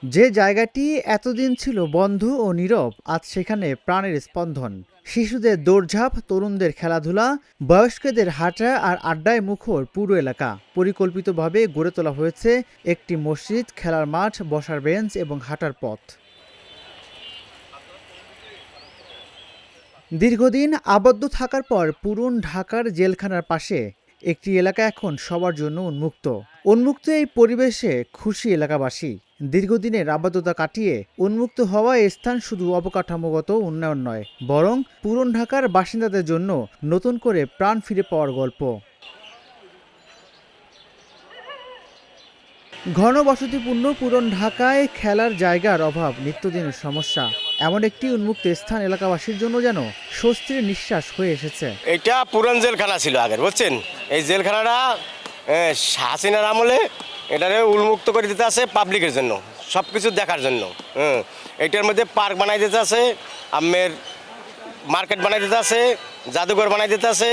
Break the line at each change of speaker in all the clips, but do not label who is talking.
যে জায়গাটি এতদিন ছিল বন্ধ ও নীরব, আজ সেখানে প্রাণের স্পন্দন। শিশুদের দৌড়ঝাঁপ, তরুণদের খেলাধুলা, বয়স্কদের হাঁটা আর আড্ডায় মুখর পুরো এলাকা। পরিকল্পিতভাবে গড়ে তোলা হয়েছে একটি মসজিদ, খেলার মাঠ, বসার বেঞ্চ এবং হাঁটার পথ। দীর্ঘদিন আবদ্ধ থাকার পর পুরন ঢাকার জেলখানার পাশে একটি এলাকা এখন সবার জন্য উন্মুক্ত এই পরিবেশে খুশি এলাকাবাসী। দীর্ঘদিনের আবদ্ধতা কাটিয়ে উন্মুক্ত হওয়া এই স্থান শুধু অবকাঠামোগত উন্নয়ন নয়, বরং পুরন ঢাকার বাসিন্দাদের জন্য নতুন করে প্রাণ ফিরে পাওয়ার গল্প। ঘনবসতিপূর্ণ পুরন ঢাকায় খেলার জায়গার অভাব নিত্যদিনের সমস্যা। এমন একটি উন্মুক্ত স্থান এলাকাবাসীর জন্য যেন স্বস্তির নিঃশ্বাস হয়ে এসেছে।
এটা পুরান জেলখানা ছিল আগের, বুঝছেন? এই জেলখানাটা হাসিনার আমলে এটারে উন্মুক্ত করে দিতে আছে পাবলিকের জন্য, সব কিছু দেখার জন্য। এটার মধ্যে পার্ক বানাই দিতে আছে, আমের মার্কেট বানাই দিতে আছে, জাদুঘর বানাই দিতে আছে,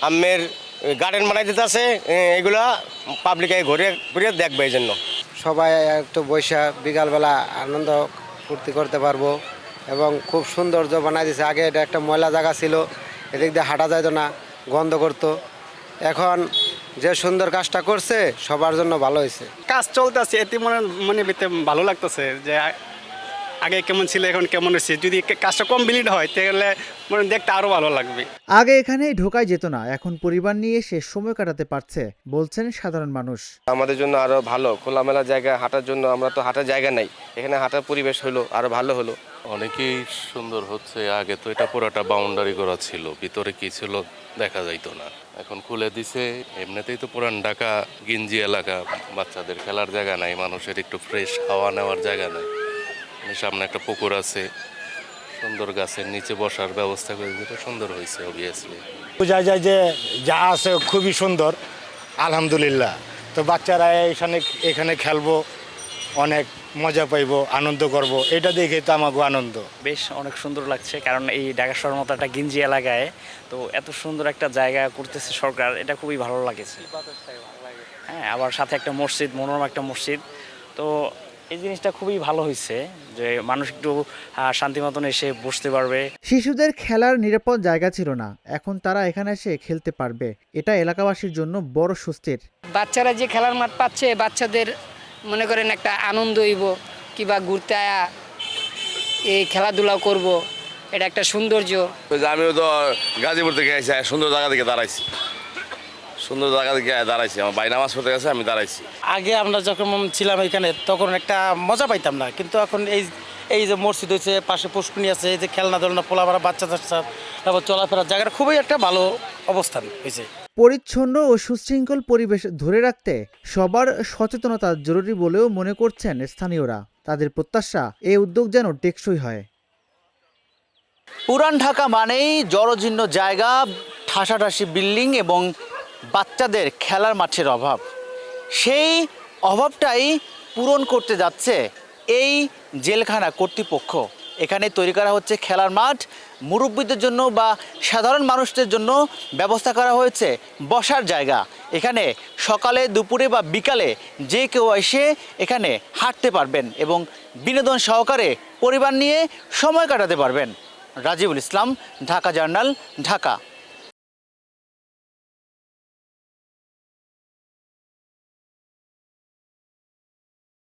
আমের গার্ডেন বানাই দিতে আছে। এগুলা পাবলিকে ঘুরে ঘুরে দেখবে এই জন্য।
সবাই একটু বৈশা বিকালবেলা আনন্দ ফুর্তি করতে পারবো এবং খুব সৌন্দর্য বানাই দিয়েছে। আগে এটা একটা ময়লা জায়গা ছিল, এদিক দিয়ে হাঁটা যাইতো না, গন্ধ করতো। এখন যে সুন্দর কাজটা করছে সবার জন্য ভালো হয়েছে।
কাজ চলতেছে, এতে মনে ভালো লাগতেছে যে আগে কেমন ছিল এখন কেমন হয়েছে। যদি কাজটা কমপ্লিট হয় তাহলে মনে দেখতে আরো ভালো লাগবে।
আগে এখানে ঢোকাই যেত না, এখন পরিবার নিয়ে এসে সময় কাটাতে পারছে, বলছেন সাধারণ মানুষ।
আমাদের জন্য আরো ভালো খোলামেলা জায়গায় হাঁটার জন্য, আমরা তো হাঁটার জায়গা নাই, এখানে হাঁটার পরিবেশ হলো আরো ভালো হলো।
অনেকেই সুন্দর হচ্ছে। আগে তো এটা পুরোটা বাউন্ডারি করা ছিল, ভিতরে কি ছিল দেখা যাইতো না, এখন খুলে দিছে। এমনিতেই তো পুরান ঢাকা গিঞ্জি এলাকা, বাচ্চাদের খেলার জায়গা নাই, মানুষের একটু ফ্রেশ হাওয়া নেওয়ার জায়গা নাই। সামনে একটা পুকুর আছে, সুন্দর গাছের নিচে বসার ব্যবস্থা করে দিতে সুন্দর হয়েছে। অবভিয়াসলি
বোঝা যায় যে যা আছে খুবই সুন্দর, আলহামদুলিল্লাহ। তো বাচ্চারা এখানে খেলবো, অনেক মজা পাইবো, আনন্দ করব, এটা দেখে তো আমাকে আনন্দ।
বেশ অনেক সুন্দর লাগছে, কারণ এই ঢাকা শহরের মতো একটা গিঞ্জি এলাকায় তো এত সুন্দর একটা জায়গা করতেছে সরকার, এটা খুবই ভালো লাগেছে। হ্যাঁ, আবার সাথে একটা মসজিদ, মনোরম একটা মসজিদ। তো এই জিনিসটা খুবই ভালো হয়েছে যে মানুষ একটু শান্তি মতন এসে বসতে পারবে।
শিশুদের খেলার নিরাপদ জায়গা ছিল না, এখন তারা এখানে এসে খেলতে পারবে। এটা এলাকাবাসীর জন্য বড় স্বস্তির।
বাচ্চারা যে খেলার মাঠ পাচ্ছে, বাচ্চাদের মনে করেন একটা আনন্দ হইব, কিবা ঘুরতে আয়া এই খেলাধুলা করব, এটা একটা সৌন্দর্য।
আমিও তো গাজীপুর থেকে এসে সুন্দর জায়গা থেকে দাঁড়াইছি, সুন্দর জায়গা থেকে দাঁড়াইছি। আমার ভাই নামাজ পড়তে গেছে, আমি দাঁড়াইছি।
আগে আমরা যখন ছিলাম এখানে তখন একটা মজা পাইতাম না, কিন্তু এখন এই যে মসজিদ হয়েছে, পাশে পুষ্কুনি আছে, এই যে খেলনা দোলনা, পোলাপাড়া বাচ্চা টাচ্চা, তারপর চলাফেরার জায়গাটা খুবই একটা ভালো অবস্থান হয়েছে।
পরিচ্ছন্ন ও সুশৃঙ্খল পরিবেশ ধরে রাখতে সবার সচেতনতা জরুরি বলেও মনে করছেন স্থানীয়রা। তাদের প্রত্যাশা এই উদ্যোগ যেন টেকসই হয়।
পুরান ঢাকা মানেই জরাজীর্ণ জায়গা, ঠাসাঠাসি বিল্ডিং এবং বাচ্চাদের খেলার মাঠের অভাব। সেই অভাবটাই পূরণ করতে যাচ্ছে এই জেলখানা কর্তৃপক্ষ। এখানে তৈরি করা হচ্ছে খেলার মাঠ, মুরব্বীদের জন্য বা সাধারণ মানুষদের জন্য ব্যবস্থা করা হয়েছে বসার জায়গা। এখানে সকালে, দুপুরে বা বিকালে যে কেউ এসে এখানে হাঁটতে পারবেন এবং বিনোদন সহকারে পরিবার নিয়ে সময় কাটাতে পারবেন। রাজিবুল ইসলাম, ঢাকা জার্নাল, ঢাকা।